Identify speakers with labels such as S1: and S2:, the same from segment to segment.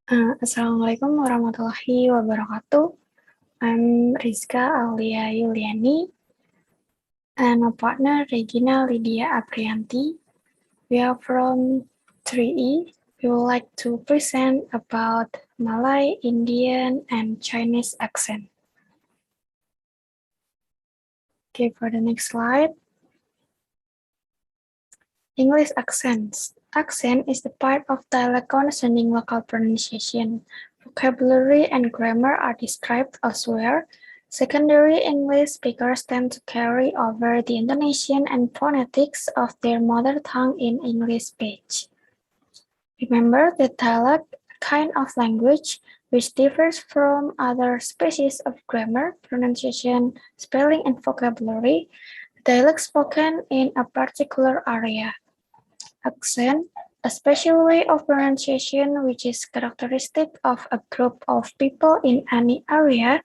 S1: Assalamualaikum warahmatullahi wabarakatuh. I'm Rizka, Aulia, Yuliani, and my partner Regina, Lidya, Aprianti. We are from 3E. We would like to present about Malay, Indian, and Chinese accent. Okay, for the next slide. English accents. Accent is the part of dialect concerning local pronunciation. Vocabulary and grammar are described elsewhere. Secondary English speakers tend to carry over the intonation and phonetics of their mother tongue in English speech. Remember that dialect, a kind of language which differs from other species of grammar, pronunciation, spelling, and vocabulary, dialect spoken in a particular area. Accent, a special way of pronunciation which is characteristic of a group of people in any area.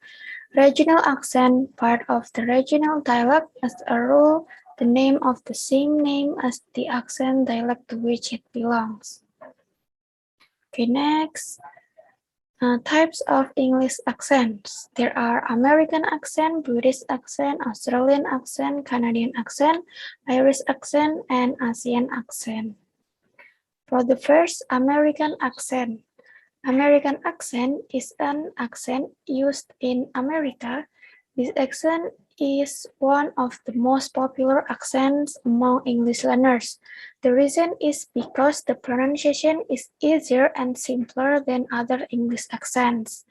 S1: Regional accent, part of the regional dialect, as a rule, the name of the same name as the accent dialect to which it belongs. Okay, next. Types of English accents. There are American accent, British accent, Australian accent, Canadian accent, Irish accent, and Asian accent. For the first, American accent. American accent is an accent used in America. This accent is one of the most popular accents among English learners. The reason is because the pronunciation is easier and simpler than other English accents.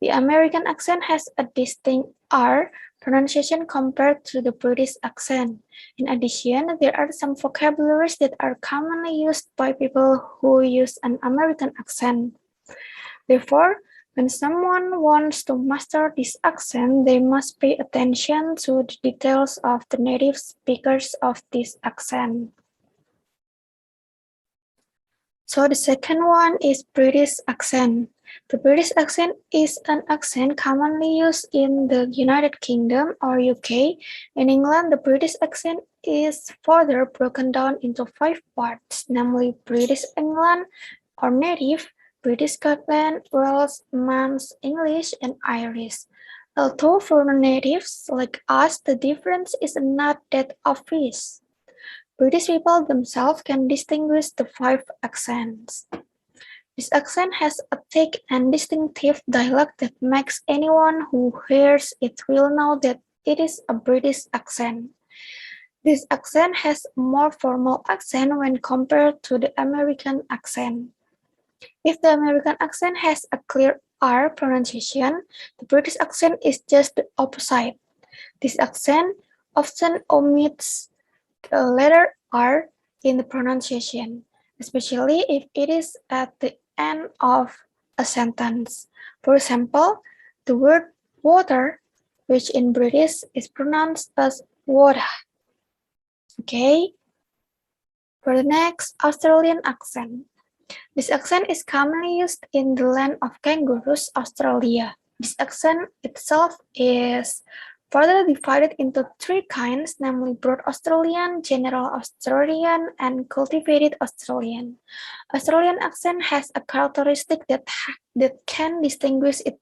S1: The American accent has a distinct R pronunciation compared to the British accent. In addition, there are some vocabularies that are commonly used by people who use an American accent. Therefore, when someone wants to master this accent, they must pay attention to the details of the native speakers of this accent. So the second one is British accent. The British accent is an accent commonly used in the United Kingdom or UK. In England, the British accent is further broken down into 5 parts, namely British England or native, British Scotland, Wales, Manx English, and Irish. Although for natives like us, the difference is not that obvious. British people themselves can distinguish the 5 accents. This accent has a thick and distinctive dialect that makes anyone who hears it will know that it is a British accent. This accent has a more formal accent when compared to the American accent. If the American accent has a clear R pronunciation, the British accent is just the opposite. This accent often omits the letter R in the pronunciation, especially if it is at the end of a sentence. For example, the word water, which in British is pronounced as water. Okay. For the next, Australian accent. This accent is commonly used in the land of kangaroos, Australia. This accent itself is further divided into 3 kinds, namely Broad Australian, General Australian, and Cultivated Australian. Australian accent has a characteristic that can distinguish it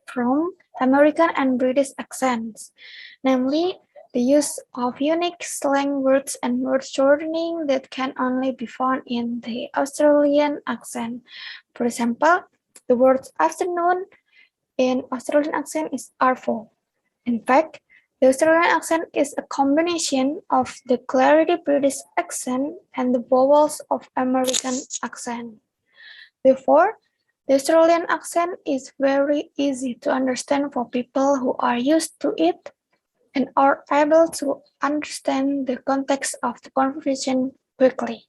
S1: from American and British accents, namely the use of unique slang words and word shortening that can only be found in the Australian accent. For example, the word afternoon in Australian accent is arvo. In fact, the Australian accent is a combination of the clarity British accent and the vowels of American accent. Therefore, the Australian accent is very easy to understand for people who are used to it and are able to understand the context of the conversation quickly.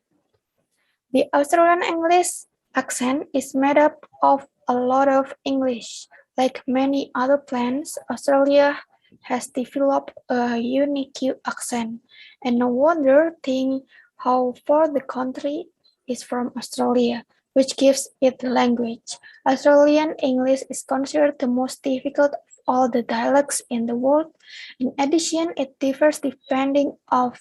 S1: The Australian English accent is made up of a lot of English. Like many other plants, Australia has developed a unique accent, and no wonder think how far the country is from Australia, which gives it the language. Australian English is considered the most difficult of all the dialects in the world. In addition, it differs depending on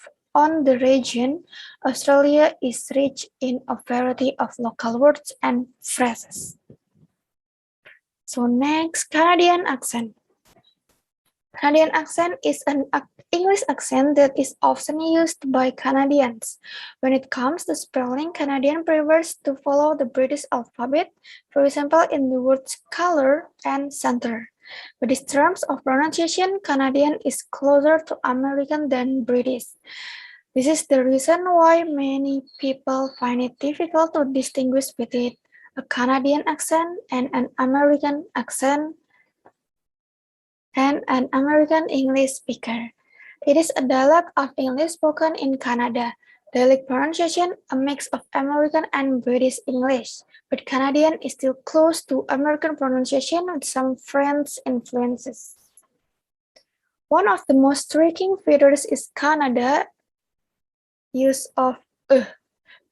S1: the region. Australia is rich in a variety of local words and phrases. So next, Canadian accent. Canadian accent is an English accent that is often used by Canadians. When it comes to spelling, Canadian prefers to follow the British alphabet, for example in the words color and center. But in terms of pronunciation, Canadian is closer to American than British. This is the reason why many people find it difficult to distinguish between a Canadian accent and an American accent and an American English speaker. It is a dialect of English spoken in Canada. Dialect pronunciation a mix of American and British English, but Canadian is still close to American pronunciation with some French influences. One of the most striking features is Canada's use of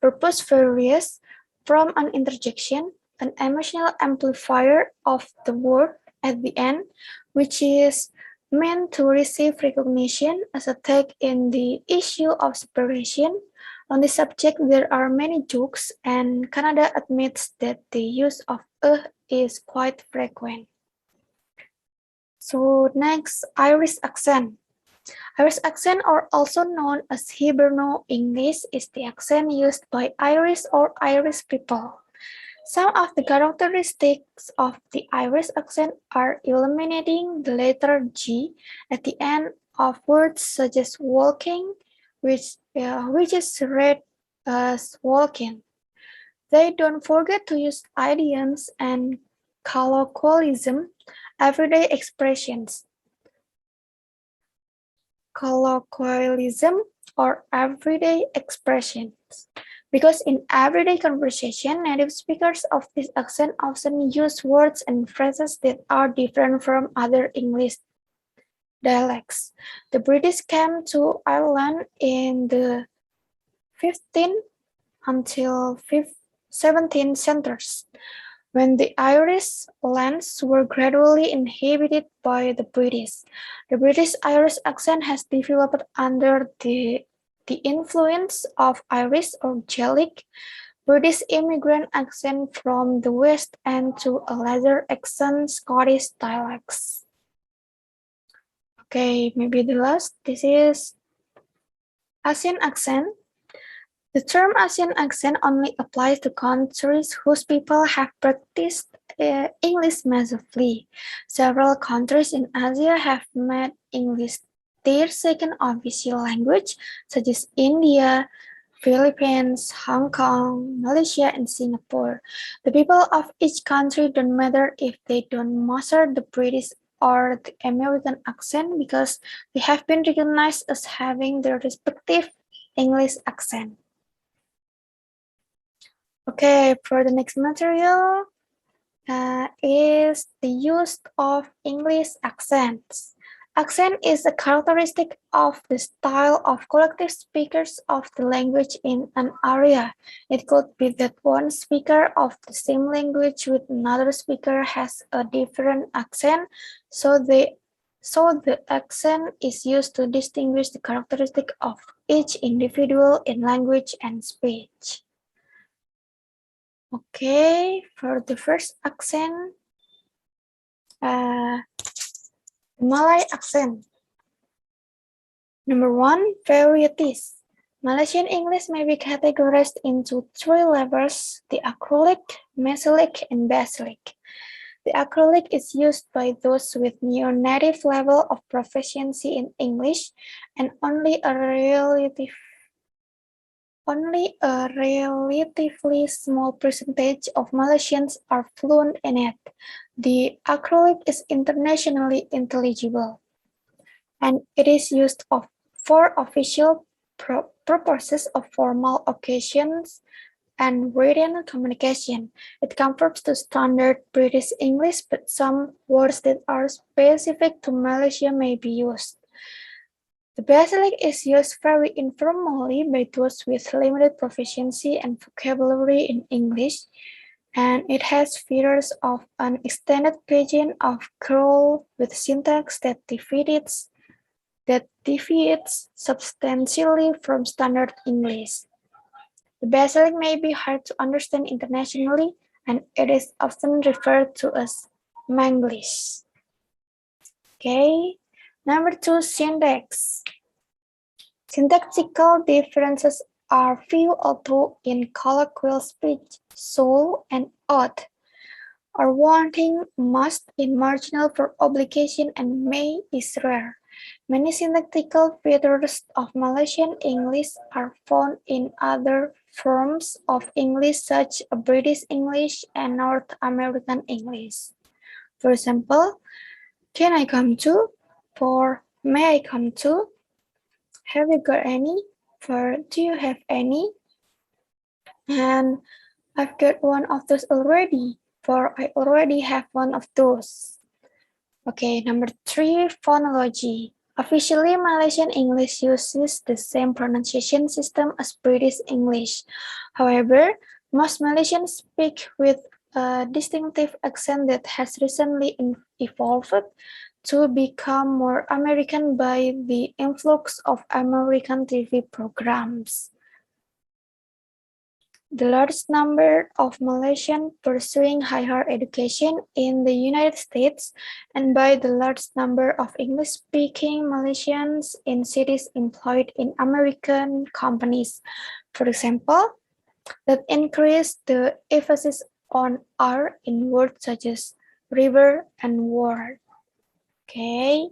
S1: purpose varies from an interjection, an emotional amplifier of the word at the end, which is meant to receive recognition as a take in the issue of separation. On this subject, there are many jokes, and Canada admits that the use of is quite frequent. So next, Irish accent. Irish accent, or also known as Hiberno-English, is the accent used by Irish or Irish people. Some of the characteristics of the Irish accent are eliminating the letter G at the end of words such as walking, which is read as walking. They don't forget to use idioms and colloquialism, everyday expressions. Colloquialism or everyday expressions. Because in everyday conversation, native speakers of this accent often use words and phrases that are different from other English dialects. The British came to Ireland in the 15th until 17th centuries, when the Irish lands were gradually inhabited by the British. The British-Irish accent has developed under the influence of Irish or Gaelic, British immigrant accent from the West, and to a lesser extent Scottish dialects. Okay, maybe the last. This is Asian accent. The term Asian accent only applies to countries whose people have practiced English massively. Several countries in Asia have made English their second official language, such as India, Philippines, Hong Kong, Malaysia, and Singapore. The people of each country don't matter if they don't master the British or the American accent because they have been recognized as having their respective English accent. Okay, for the next material is the use of English accents. Accent is a characteristic of the style of collective speakers of the language in an area. It could be that one speaker of the same language with another speaker has a different accent, so the accent is used to distinguish the characteristic of each individual in language and speech. Okay, for the first accent, Malay accent. Number 1, varieties. Malaysian English may be categorized into 3 levels: the acrylic, mesolictic, and basilic. The acrylic is used by those with near native level of proficiency in English, and only a relatively small percentage of Malaysians are fluent in it. The acrylic is internationally intelligible, and it is used for official purposes of formal occasions and written communication. It conforms to standard British English, but some words that are specific to Malaysia may be used. The basilic is used very informally by those with limited proficiency and vocabulary in English, and it has features of an extended pidgin of curl with syntax that deviates substantially from standard English. The basilic may be hard to understand internationally, and it is often referred to as Manglish. Okay, number 2, syntax. Syntactical differences are few, although in colloquial speech, "soul" and "ought" are wanting, "must" in marginal for obligation, and "may" is rare. Many syntactical features of Malaysian English are found in other forms of English such as British English and North American English. For example, "can I come too?" for "may I come too?" "have you got any?" for "do you have any?" and "I've got one of those already" for "I already have one of those." Okay, number 3, phonology. Officially, Malaysian English uses the same pronunciation system as British English. However, most Malaysians speak with a distinctive accent that has recently evolved to become more American by the influx of American TV programs. The large number of Malaysians pursuing higher education in the United States, and by the large number of English-speaking Malaysians in cities employed in American companies, for example, that increase the emphasis on R in words such as river and word. Okay.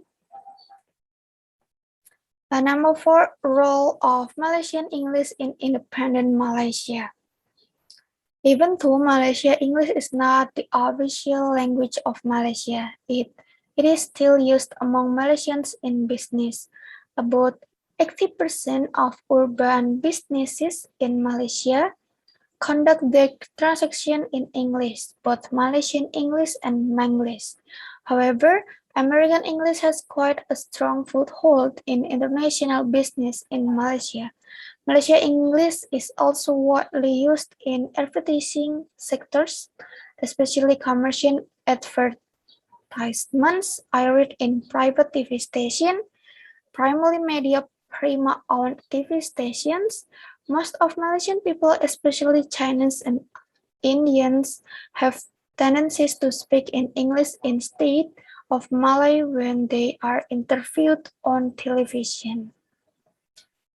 S1: Number 4, role of Malaysian English in independent Malaysia. Even though Malaysia English is not the official language of Malaysia, it is still used among Malaysians in business. About 80% of urban businesses in Malaysia conduct their transactions in English, both Malaysian English and Manglish. However, American English has quite a strong foothold in international business in Malaysia. Malaysia English is also widely used in advertising sectors, especially commercial advertisements aired in private TV stations, primarily media Prima-owned TV stations. Most of Malaysian people, especially Chinese and Indians, have tendencies to speak in English instead of Malay when they are interviewed on television.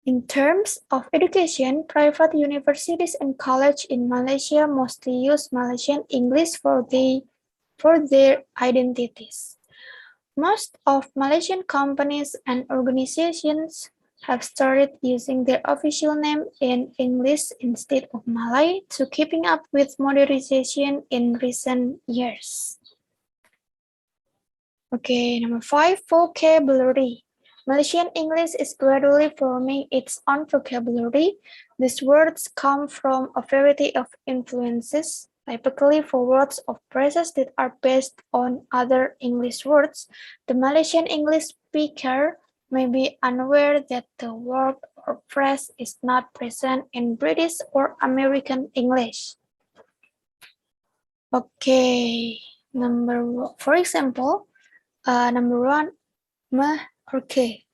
S1: In terms of education, private universities and colleges in Malaysia mostly use Malaysian English for their identities. Most of Malaysian companies and organizations have started using their official name in English instead of Malay to keeping up with modernization in recent years. Okay, number 5, vocabulary. Malaysian English is gradually forming its own vocabulary. These words come from a variety of influences, typically for words or phrases that are based on other English words. The Malaysian English speaker may be unaware that the word or phrase is not present in British or American English. Okay, for example, number 1, me or ke.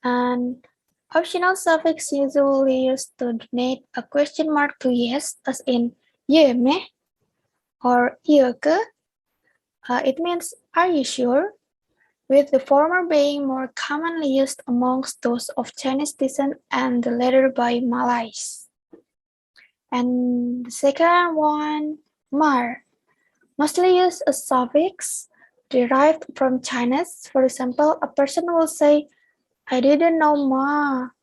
S1: An optional suffix usually used to donate a question mark to yes, as in ye me or ye ke. It means "are you sure?" with the former being more commonly used amongst those of Chinese descent and the latter by Malays. And the second one, mar, mostly use a suffix derived from Chinese. For example, a person will say, "I didn't know ma,"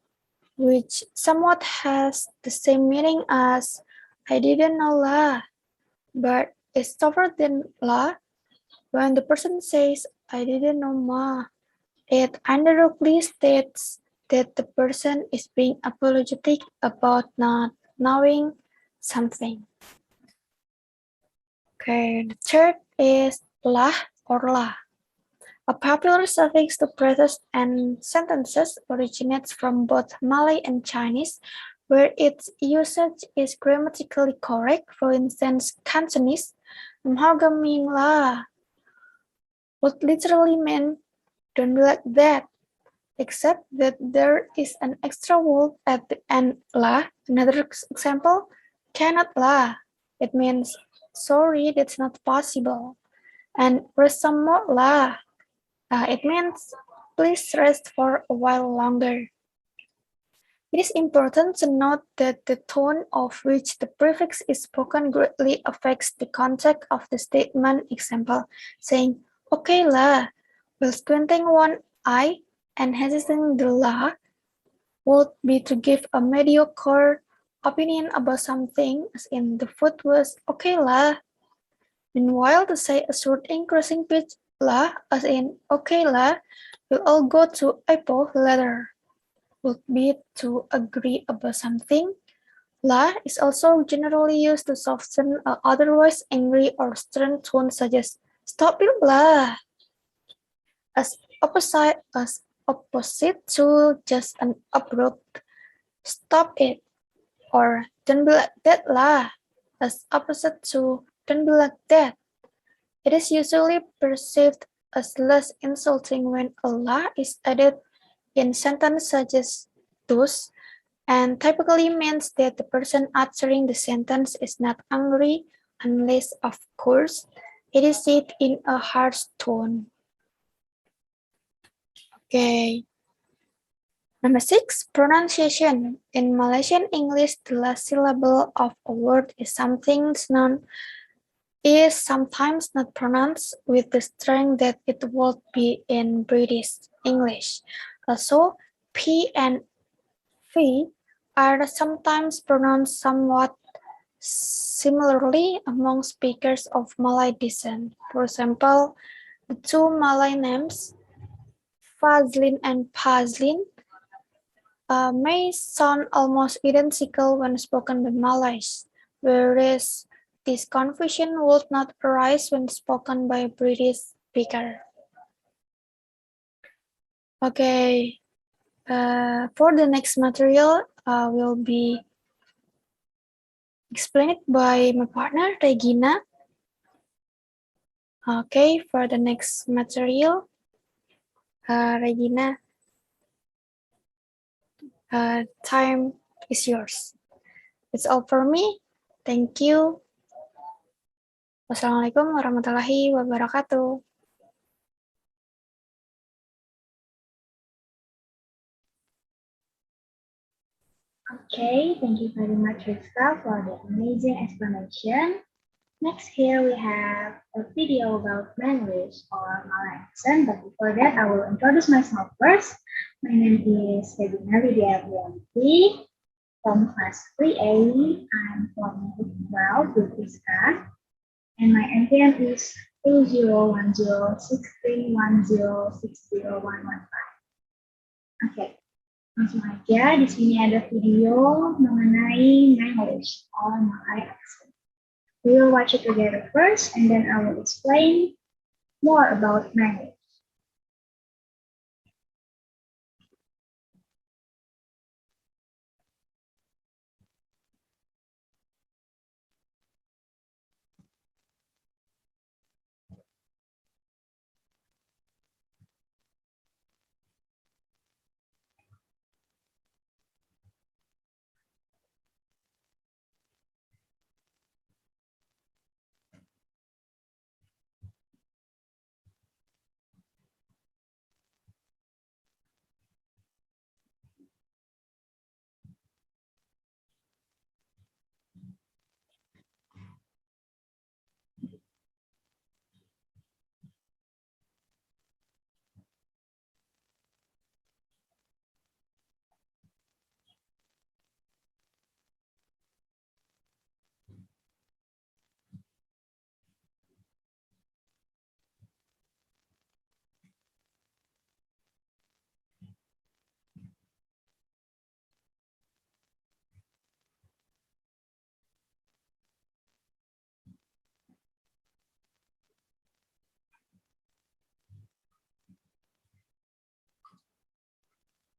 S1: which somewhat has the same meaning as "I didn't know la," but is tougher than la. When the person says, "I didn't know ma," it indirectly states that the person is being apologetic about not knowing something. Okay, the third is lah or la. A popular suffix to phrases and sentences originates from both Malay and Chinese, where its usage is grammatically correct. For instance, Cantonese, "mhogaming la," would literally mean "don't be like that," except that there is an extra word at the end, la. Another example, "cannot la." It means "sorry, that's not possible." And rest some more lah. It means please rest for a while longer. It is important to note that the tone of which the prefix is spoken greatly affects the context of the statement. Example, saying, okay lah, while squinting one eye and hesitating the lah would be to give a mediocre opinion about something, as in the food was okay lah. Meanwhile, to say a short increasing pitch lah, as in okay lah, we'll all go to Apple later, would be to agree about something. La is also generally used to soften a otherwise angry or stern tone, such as "Stop it, lah," as opposite to just an abrupt "Stop it" or "Don't be like that, lah," as opposite to "Don't be like that." It is usually perceived as less insulting when a "la" is added in sentences such as those, and typically means that the person uttering the sentence is not angry unless, of course, it is said in a harsh tone. Okay. Number 6, pronunciation. In Malaysian English, the last syllable of a word is sometimes not pronounced with the strength that it would be in British English. Also, P and V are sometimes pronounced somewhat similarly among speakers of Malay descent. For example, the two Malay names, Fazlin and Pazlin, may sound almost identical when spoken by Malays, whereas this confusion would not arise when spoken by a British speaker. Okay, for the next material, will be explained by my partner, Regina. Okay, for the next material, Regina, time is yours. It's all for me. Thank you. Wassalamualaikum warahmatullahi wabarakatuh.
S2: Okay, thank you very much, Rizka, for the amazing explanation. Next, here we have a video about language or Malay accent, but before that, I will introduce myself first. My name is Regina Lidya Aprianti from class 3A. I'm from group 12 with Rizka, and my NPM is 20106310601115. Okay. Langsung aja, di sini ada video mengenai language or Malay accent. We will watch it together first, and then I will explain more about language.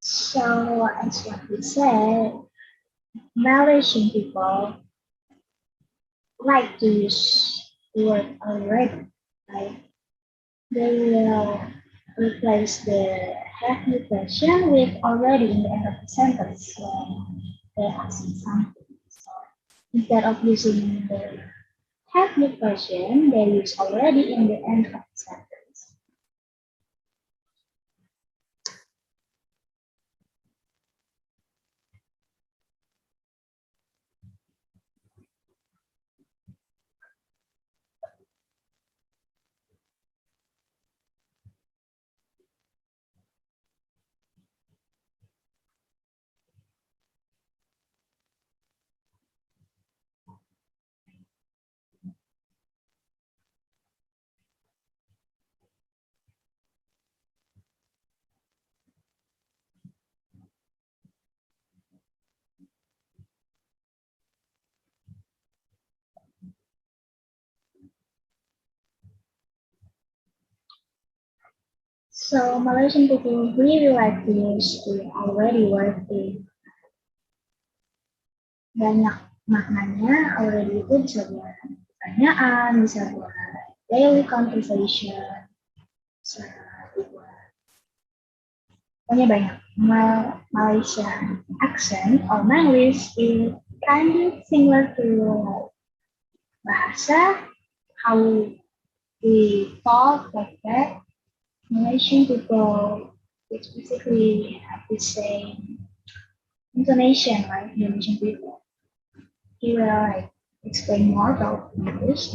S2: So, as what we said, Malaysian people like to use the word already, right? They will replace the have you question with already in the end of the sentence when they're asking something. So instead of using the have the version they use already in the end of the sentence. So Malaysian people really like to use the already word in banyak maknanya. Already itu bisa buat pertanyaan, bisa buat daily conversation, bisa dibuat pokoknya banyak. Malaysian accent or English is kind of similar to bahasa, how we talk like that. Malaysian people, it's basically have the same intonation like Indonesian people. He will like explain more about English.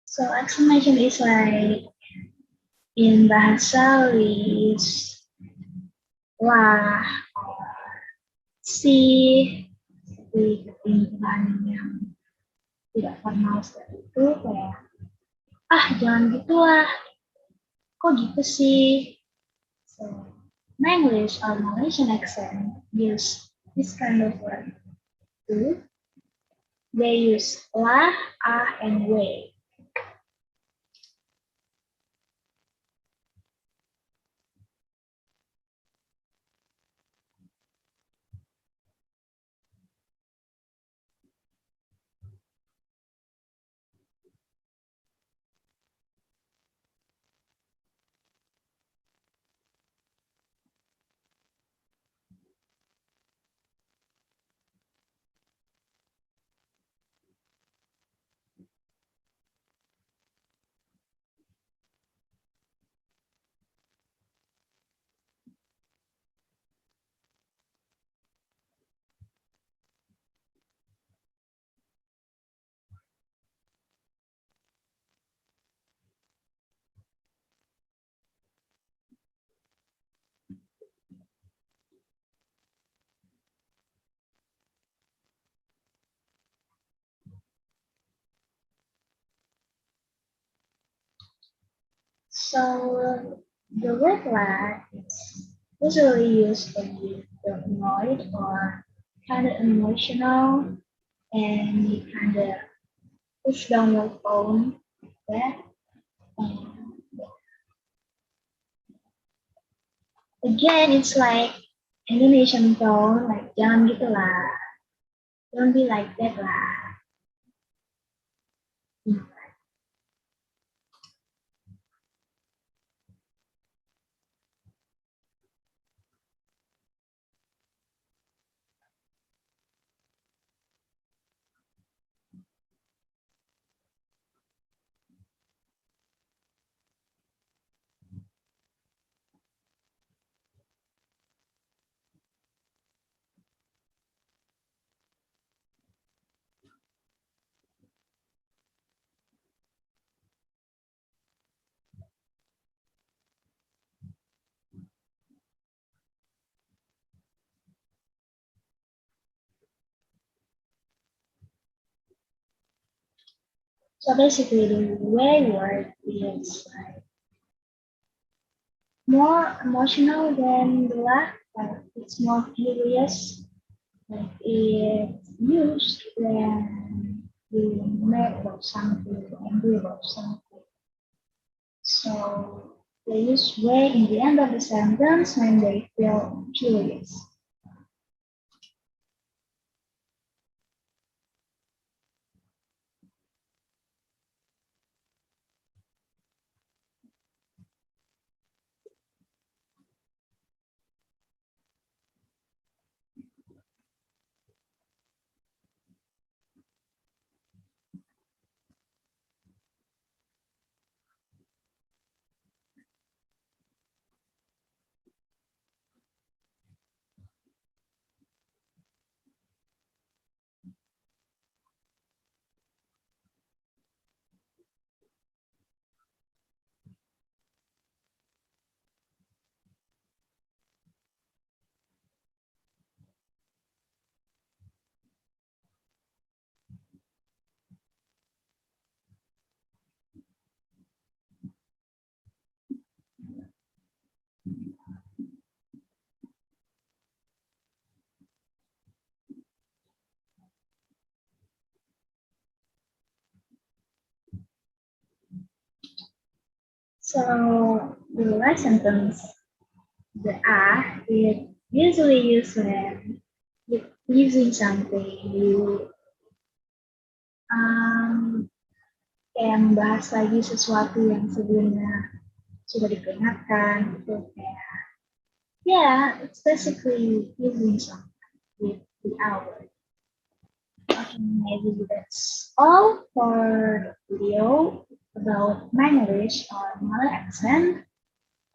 S2: So exclamation is like in bahasa is lah or si, seperti ketinggalan yang tidak formal seperti itu kayak jangan gitulah, kok gitu sih. So English or Malaysian accent use this kind of word too. They use lah, and way. So the word lah is usually used when you feel annoyed or kind of emotional and you kind of push down your phone. Yeah. And again, it's like Indonesian tone, like jangan gitu lah, don't be like that lah. So basically, the way word is like more emotional than the lah, like it's more furious. Like it's used when you mad about something, angry about something. So they use way in the end of the sentence when they feel furious. So the last sentence, the is usually used when you're using something, you kayak membahas lagi sesuatu yang sebelumnya sudah diperingatkan, gitu kayak, yeah, it's basically using something with the hour. Okay, maybe that's all for the video about Manglish or Malay accent.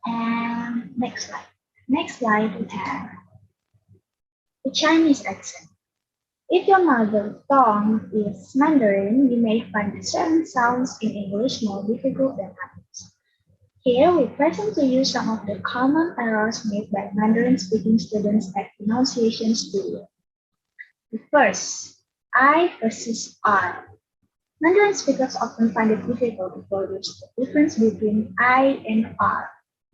S2: And next slide. Next slide we have the Chinese accent. If your mother tongue is Mandarin, you may find certain sounds in English more difficult than others. Here we present to you some of the common errors made by Mandarin-speaking students at pronunciation studio. The first, I versus R. Mandarin speakers often find it difficult to produce the difference between I and R,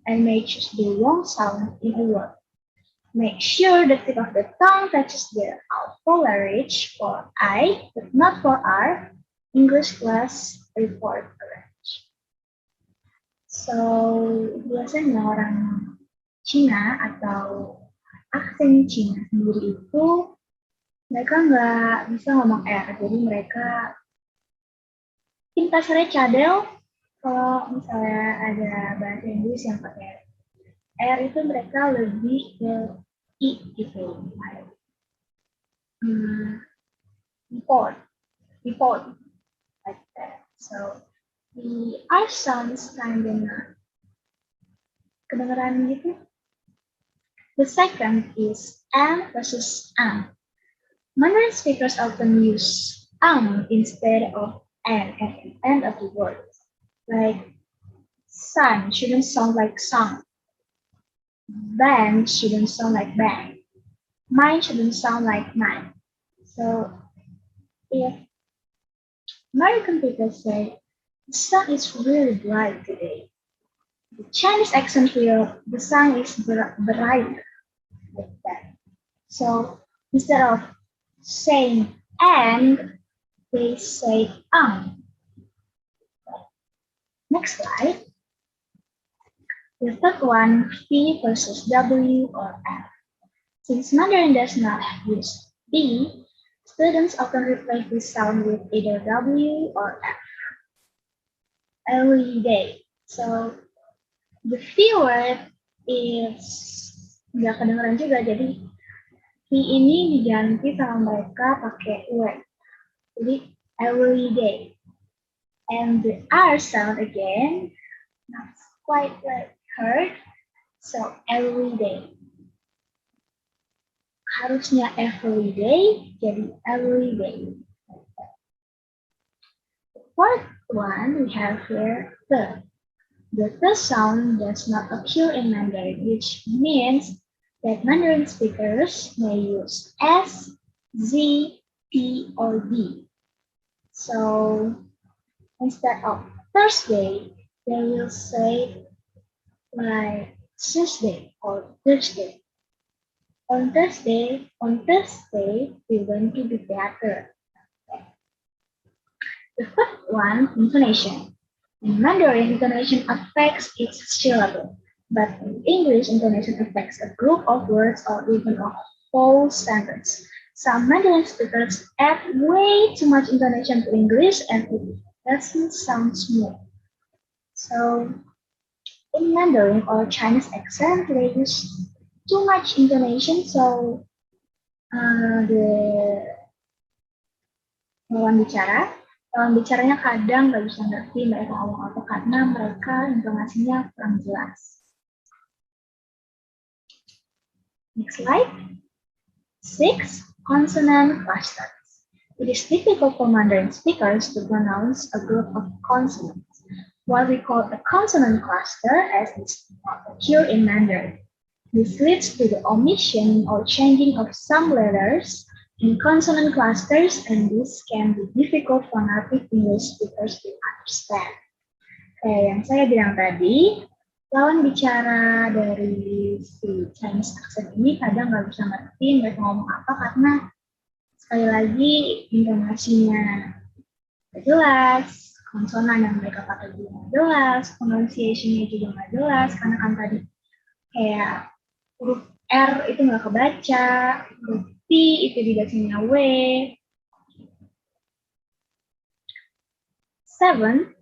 S2: and may choose the wrong sound in a word. Make sure the tip of the tongue touches the alveolar for I, but not for R. English class report arrange. So, biasanya orang Cina atau aksen Cina sendiri itu mereka nggak bisa ngomong R, jadi mereka kasarnya cadel. Kalau misalnya ada bahasa Inggris yang pakai R itu mereka lebih ke I gitu. Report, like that. So the R sounds kind of kedengeran gitu. The second is M versus Mandarin speakers often use instead of N at the end of the word. Like sun shouldn't sound like sun. Band shouldn't sound like band. Mine shouldn't sound like mine. So if American people say the sun is really bright today, the Chinese accent here, the sun is brighter, like that. So instead of saying and, they say Next slide. The third one, P versus W or F. Since Mandarin does not use B, students often replace this sound with either W or F. Every day. So the V word is nggak kedengeran juga, jadi V ini diganti sama mereka pakai word. Jadi every day. And the R sound again, not quite like heard. So every day. Harusnya every day, jadi every day. The fourth one we have here, the. The sound does not occur in Mandarin, which means that Mandarin speakers may use S, Z, P, or D. So instead of Thursday, they will say like Tuesday or Thursday. On Thursday, we're going to be better. The fifth one, intonation. In Mandarin, intonation affects each syllable, but in English, intonation affects a group of words or even a whole sentence. Some Mandarin speakers add way too much intonation to English and it doesn't sound smooth. So, in Mandarin or Chinese accent, they use too much intonation, so the lawan bicaranya kadang nggak bisa ngerti mereka ngomong apa karena mereka intonasinya kurang jelas. Next slide. 6. Consonant clusters. It is difficult for Mandarin speakers to pronounce a group of consonants. What we call a consonant cluster as is not occur in Mandarin. This leads to the omission or changing of some letters in consonant clusters, and this can be difficult for native English speakers to understand. Kayak yang saya bilang tadi, lawan bicara dari si Chinese accent ini kadang nggak bisa ngerti mereka ngomong apa karena sekali lagi intonasinya nggak jelas, konsonan yang mereka pakai juga nggak jelas, pronunciation-nya juga nggak jelas, karena kan tadi kayak huruf R itu nggak kebaca, huruf T itu dibacanya W. 7.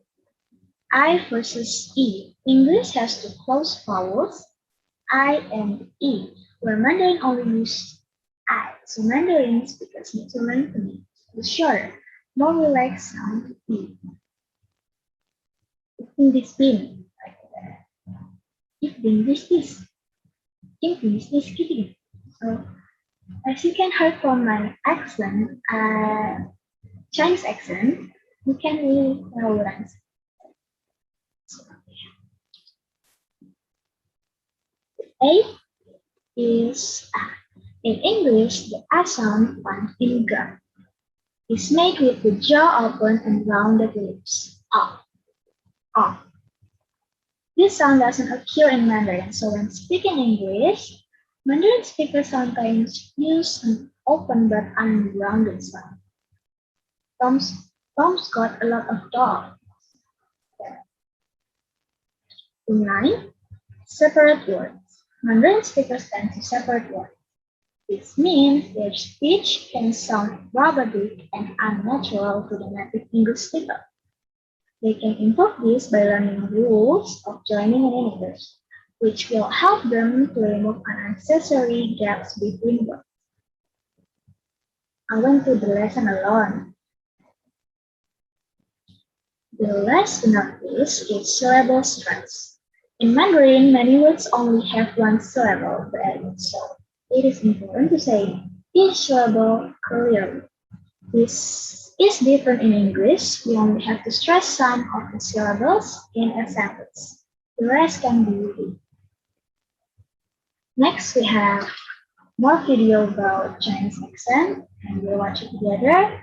S2: I versus E. English has two close vowels, I and E, where Mandarin only use I. So Mandarin speakers need to learn to make the shorter, more relaxed sound E. In this bin, like that. If this. In this gitu. So as you can hear from my accent, Chinese accent, you can really tell what I'm saying. A is A. In English, the A sound found in Ga is made with the jaw open and rounded lips. A. A. This sound doesn't occur in Mandarin, so when speaking English, Mandarin speakers sometimes use an open but unrounded sound. Tom's got a lot of dogs. 9. Separate words. Mandarin speakers tend to separate words. This means their speech can sound robotic and unnatural to the native English speaker. They can improve this by learning rules of joining in English, which will help them to remove unnecessary gaps between words. I went to the lesson alone. The last but not least is syllable stress. In Mandarin, many words only have one syllable per element, so it is important to say each syllable clearly. This is different in English. We only have to stress some of the syllables in a sentence. The rest can be repeated. Next, we have more video about Chinese accent, and we'll watch it together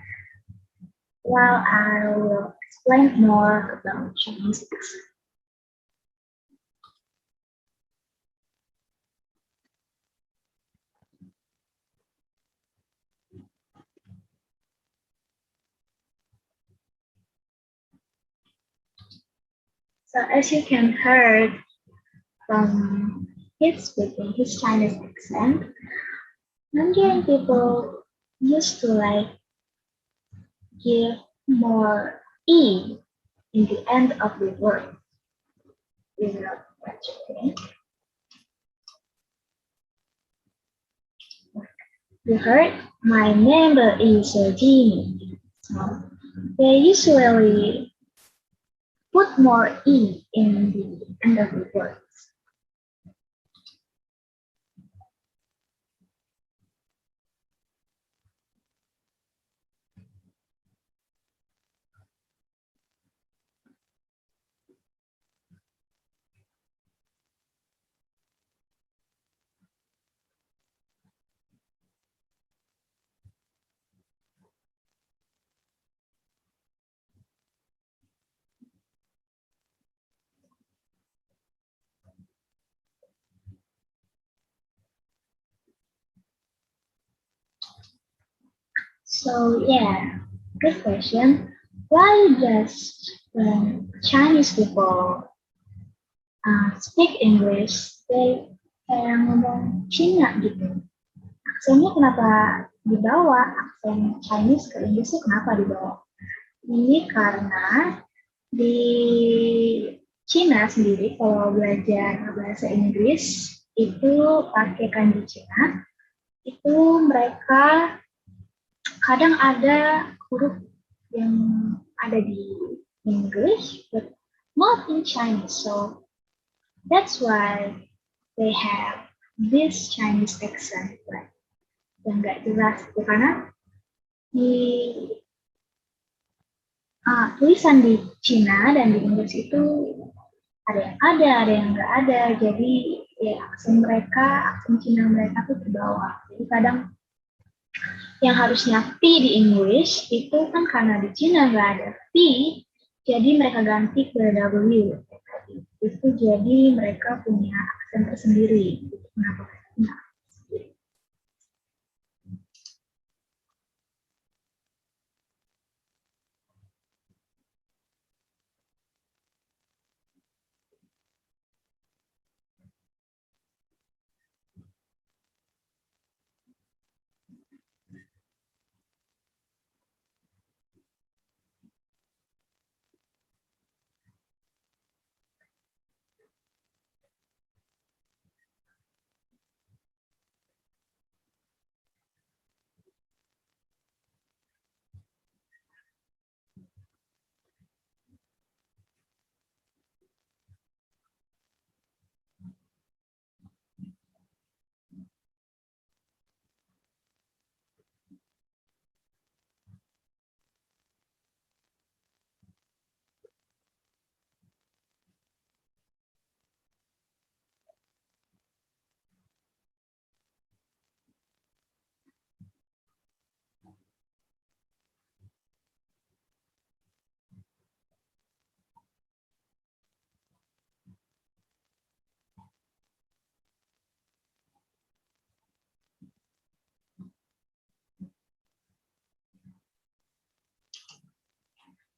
S2: while I will explain more about Chinese accent. So as you can hear from his speaking, his Chinese accent, Mandarin people used to give more E in the end of the word. You heard, my neighbor is Regina. So they usually put more E in the end of the word. So yeah, good question. Why does when Chinese people speak English, they kayak ngomong Cina gitu? Aksennya kenapa dibawa? Aksen Chinese ke Inggris itu kenapa dibawa? Ini karena di Cina sendiri kalau belajar bahasa Inggris itu pakai kanji Cina, itu mereka kadang ada huruf yang ada di English, but not in Chinese. So that's why they have this Chinese accent, like yang nggak jelas itu karena di tulisan di Cina dan di Inggris itu ada yang nggak ada. Jadi ya aksen Cina mereka tuh terbawa. Jadi kadang yang harusnya P di English itu kan karena di Cina nggak ada P, jadi mereka ganti ke W. Itu jadi mereka punya aksen tersendiri. Kenapa? Nah.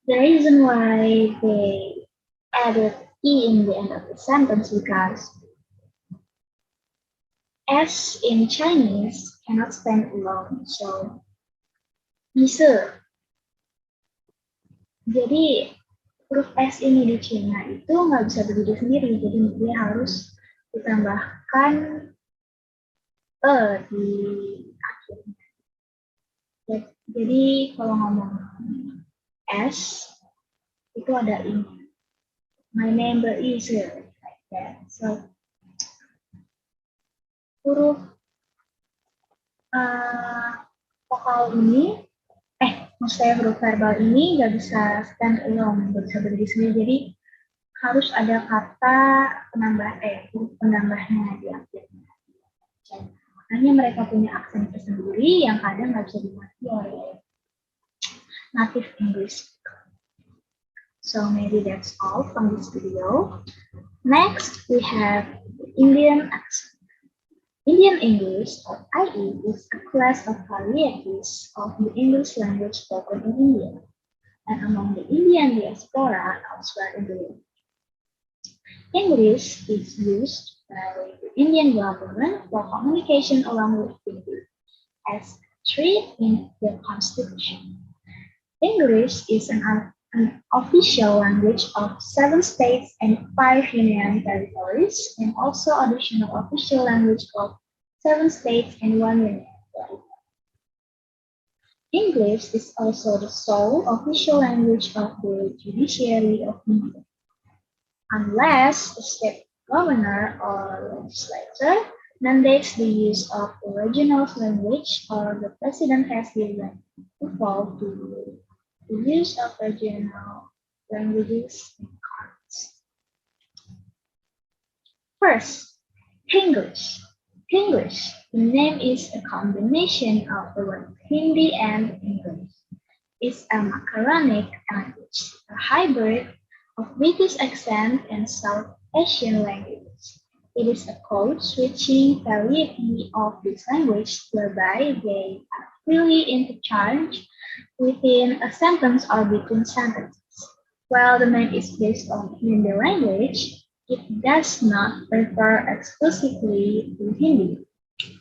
S2: The reason why they added E in the end of the sentence because S in Chinese cannot stand alone. So, bisa. Jadi, huruf S ini di Cina itu nggak bisa berdiri sendiri. Jadi, dia harus ditambahkan E di akhirnya. Jadi, kalau ngomong S, itu ada ini. My neighbor is here. Like that. So, huruf vokal ini, maksudnya huruf verbal ini nggak bisa stand alone, nggak bisa berdiri sendiri. Jadi harus ada kata penambah huruf penambahnya di akhirnya. Makanya mereka punya aksen tersendiri yang kadang nggak bisa dimengerti oleh native English. So maybe that's all from this video. Next, we have Indian accent. Indian English, or IE, is a class of varieties of the English language spoken in India and among the Indian diaspora elsewhere in the world. English is used by the Indian government for communication along with Hindi as treated in the Constitution. English is an official language of 7 states and 5 union territories, and also additional official language of 7 states and 1 union territory. English is also the sole official language of the judiciary of India, unless a state governor or legislature mandates the use of the regional language or the president has given approval to the use of regional languages in cards. First, English. English. The name is a combination of the word Hindi and English. It's a macaronic language, a hybrid of British accent and South Asian languages. It is a code-switching variety of this language whereby they are freely interchanged within a sentence or between sentences. While the name is based on Hindi language, it does not refer exclusively to Hindi,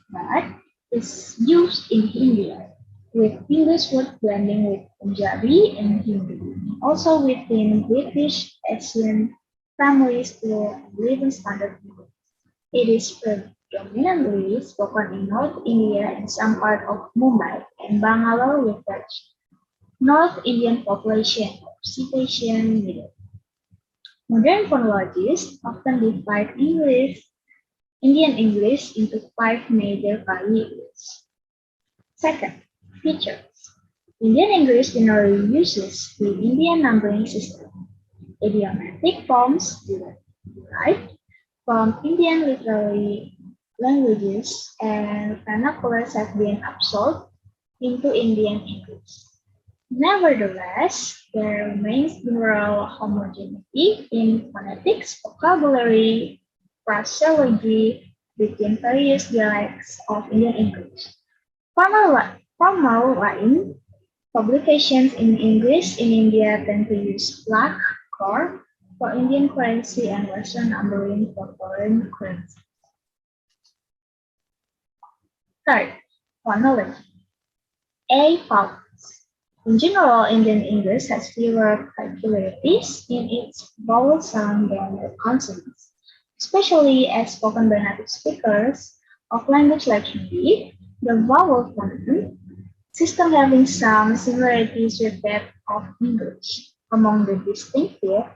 S2: but is used in India, with English word blending with Punjabi and Hindi, also within British Asian families to living standard English. It is predominantly spoken in North India and some part of Mumbai and Bangalore with Dutch North Indian population representation needed. Modern phonologists often divide Indian English into 5 major varieties. Second, features. Indian English generally uses the Indian numbering system. Idiomatic forms derived from Indian literary languages and vernaculars have been absorbed into Indian English. Nevertheless, there remains general homogeneity in phonetics, vocabulary, phraseology between various dialects of Indian English. Formal line publications in English in India tend to use black core for Indian currency and Western numbering for foreign currency. Third, phonology. A vowels. In general, Indian English has fewer peculiarities in its vowel sound than the consonants, especially as spoken by native speakers of language like Hindi. The vowel phoneme system having some similarities with that of English. Among the distinctive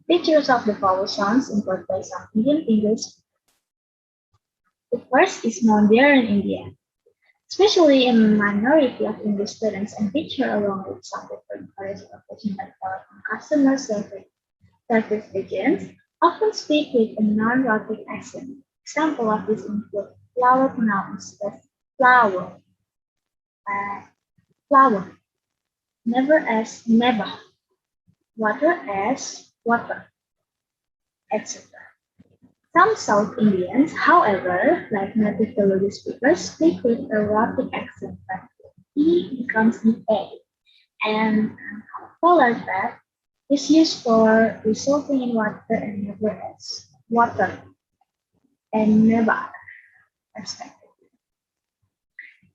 S2: features of the vowel sounds employed by some Indian English, the first is modern Indian, especially a minority of English students and teachers along with some different areas of education like telephone customer service agents often speak with a non-rhotic accent. Example of this include flower pronounced as flower, flower, never as never, water as water, etc. Some South Indians, however, like native Telugu speakers, speak with a rhotic accent, but E becomes the A, and polar path is used for resulting in water and never as water and never respectively.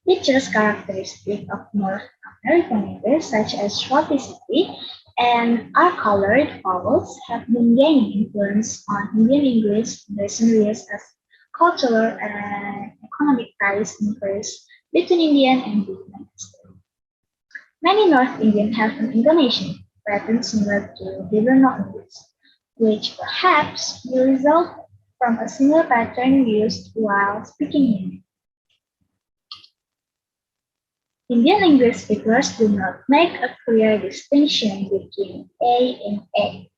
S2: Features characteristic of North American English, such as shorticity and R-colored vowels, have been gaining influence on Indian English in recent years as cultural and economic ties increase between Indian and Vietnamese. Many North Indians have an intonation pattern similar to Hiberno English, which perhaps will result from a similar pattern used while speaking Hindi. Indian English speakers do not make a clear distinction between A and A.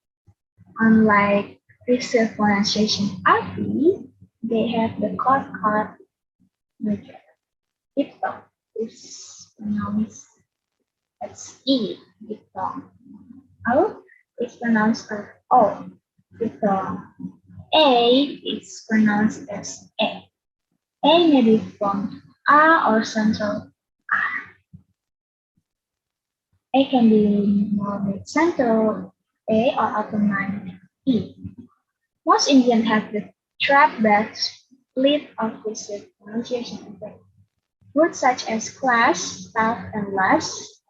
S2: Unlike recent pronunciation RP, they have the cut method. Diphthong is pronounced as E. Diphthong O is pronounced as O. Diphthong A is pronounced as A. A may be formed R or central R. A can be more mid-central A or automatic E. Most Indians have the trap-back split of recent pronunciation effect. Words such as class, staff, and last,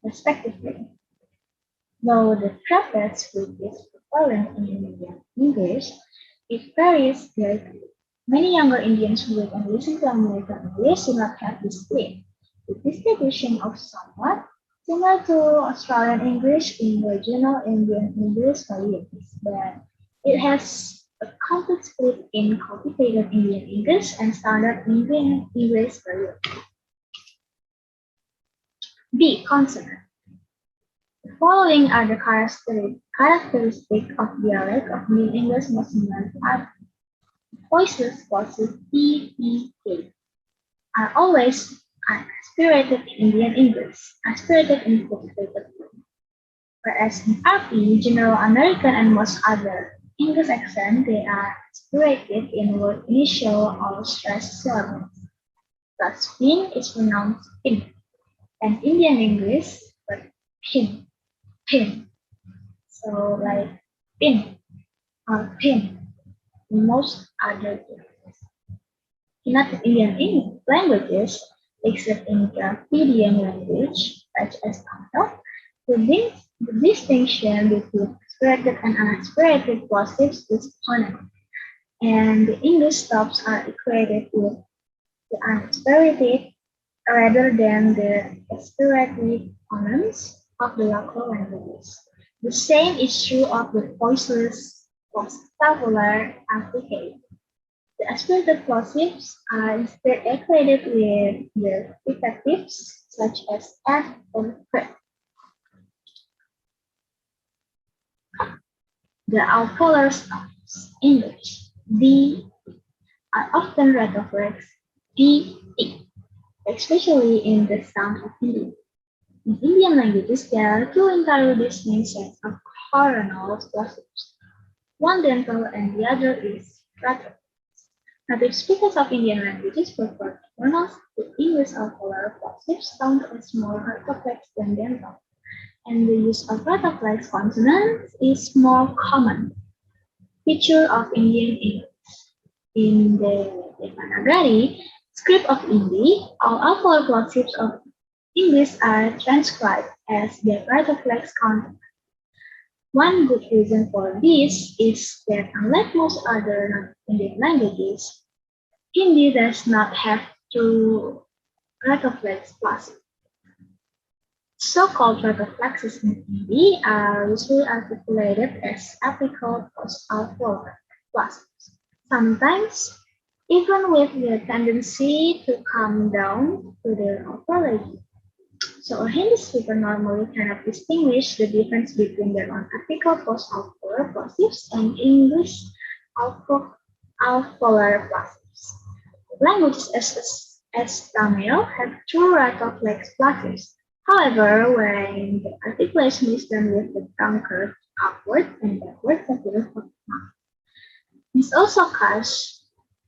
S2: respectively. Though the trap-back split is prevalent in Indian English, it varies greatly. Many younger Indians who live and listen to American English do not have this split. The distribution of somewhat similar to Australian English in regional Indian English varieties, but it has a complete split in cultivated Indian English and standard Indian English varieties. B. Consonant. The following are the characteristics of dialect of Middle English most similar to other. Voices plosive E, E, K are always aspirated in Indian English, aspirated in cultivated form. Whereas in RP, General American and most other English accent, they are aspirated in word initial or stressed syllables. Thus, pin is pronounced pin, and Indian English, but pin, pin. So like pin or pin in most other Indian languages, except in Dravidian language, such as Tamil, the distinction between aspirated and unaspirated plosives is phonetic, and the English stops are equated with the unaspirated rather than the aspirated phonemes of the local languages. The same is true of the voiceless post-tabular affricate. The aspirated plosives are instead equated with the fricatives such as F or F. The alveolar stops, English, D, are often retroflex D, E, especially in the sound of Hindi. In Indian languages, there are two entirely distinct sets of coronal plosives. One dental and the other is retroflex. Native speakers of Indian languages prefer to pronounce the English alveolar plosives sound as more retroflex than dental, and the use of retroflex consonants is more common feature of Indian English. In the Devanagari script of Hindi, all alveolar plosives of English are transcribed as the retroflex consonant. One good reason for this is that unlike most other non-Indian languages, Hindi does not have two retroflex plosives. So-called retroflexes in Hindi are usually articulated as apical post-alveolar plosives, sometimes even with the tendency to come down to the alveoli. So a Hindi speaker normally cannot distinguish the difference between their own apical post-alveolar plosives and English alveolar plosives. Languages as Tamil have two retroflex plosives. However, when the articulation is done with the tongue curved upward and backward at the roof of the mouth. This also causes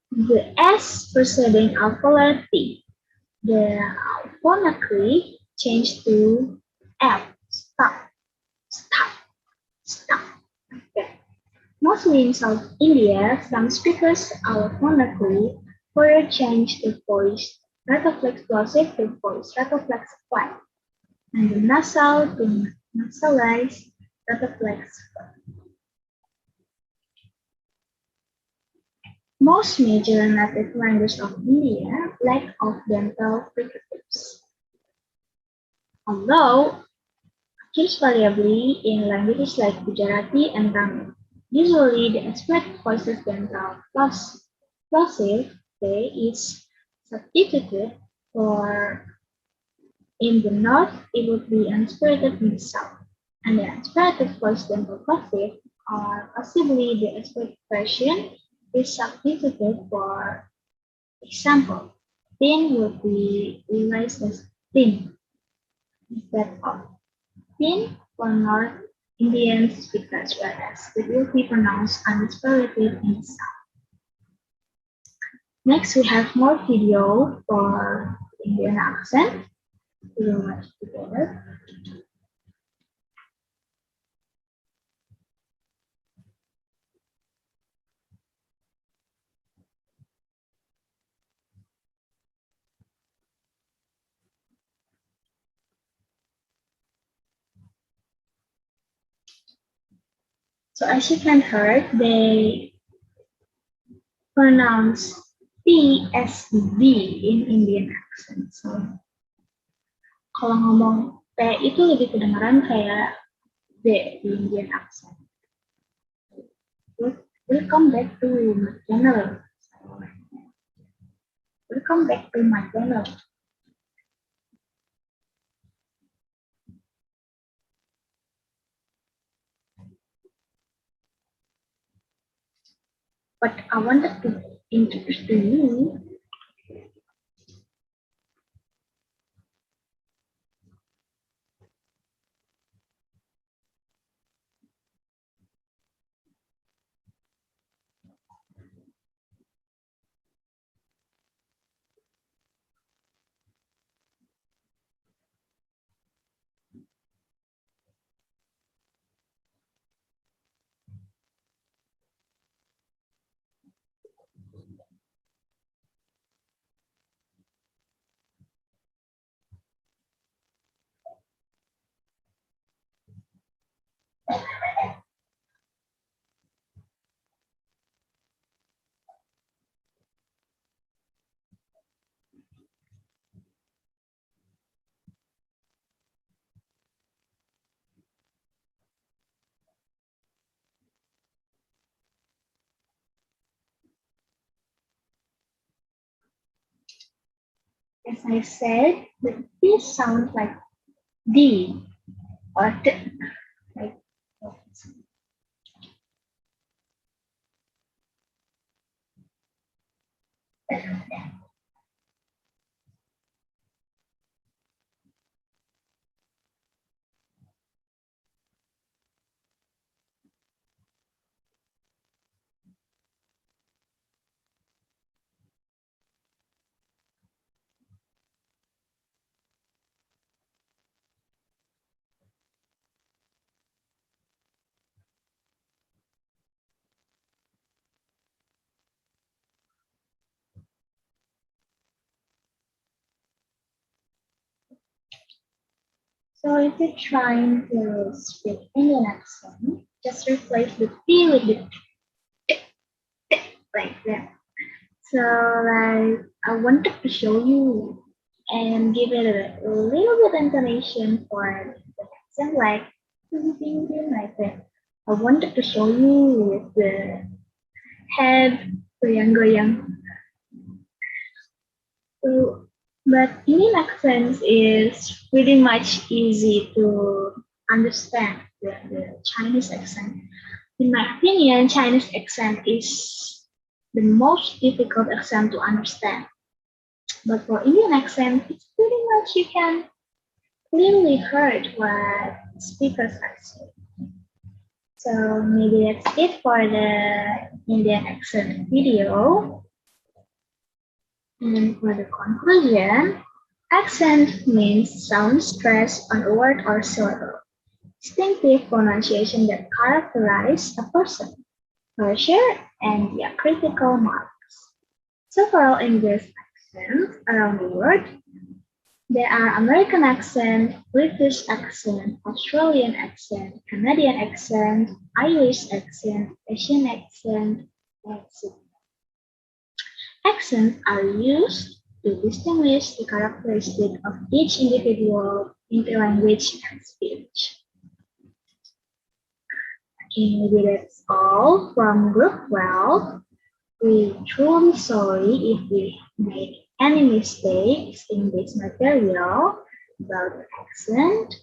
S2: the S preceding alveolar T. the phonetically changed to F, stop, stop, stop. Okay. Mostly in South India, some speakers are phonetically further change the voice retoflex plosive to voice retoflex flat, and the nasal to nasalized retoflex flat. Most major native languages of India lack of dental fricatives. Although occurs variably in languages like Gujarati and Tamil. Usually, the aspirate voices dental plosive is substituted for in the north it would be unaspirated in the south, and the aspirated voice dental plosive or possibly the aspirated version is substituted for example. Thin would be realized as thin instead of thin for North Indian speakers, whereas it will be pronounced unaspirated in the South. Next, we have more video for Indian accent. We will watch together. So as you can hear, they pronounce P as D in Indian accent. So kalau ngomong P itu lebih kedengaran kayak D di Indian accent. Welcome back to my channel. Welcome back to my channel. But I wanted to introduce to you as I said, the P sounds like D or D. Like, so if you're trying to speak Indian accent, just replace the P with the T, like that. So like I wanted to show you and give it a little bit intonation for the accent, like like that. I wanted to show you with the head goyang-goyang. So, but Indian accent is pretty much easy to understand the Chinese accent. In my opinion, Chinese accent is the most difficult accent to understand. But for Indian accent, it's pretty much you can clearly heard what speakers are saying. So maybe that's it for the Indian accent video. And for the conclusion, Accent means sound stress on a word or syllable. Distinctive pronunciation that characterize a person, culture, and critical marks. Several English accents around the world. There are American accent, British accent, Australian accent, Canadian accent, Irish accent, Asian accent, etc. Accents are used to distinguish the characteristic of each individual in the language and speech. Okay, maybe that's all from group 12. We truly sorry if we make any mistakes in this material about accent.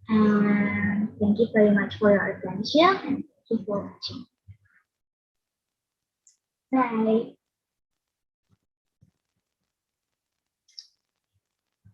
S2: And thank you very much for your attention and thank you for watching. Bye.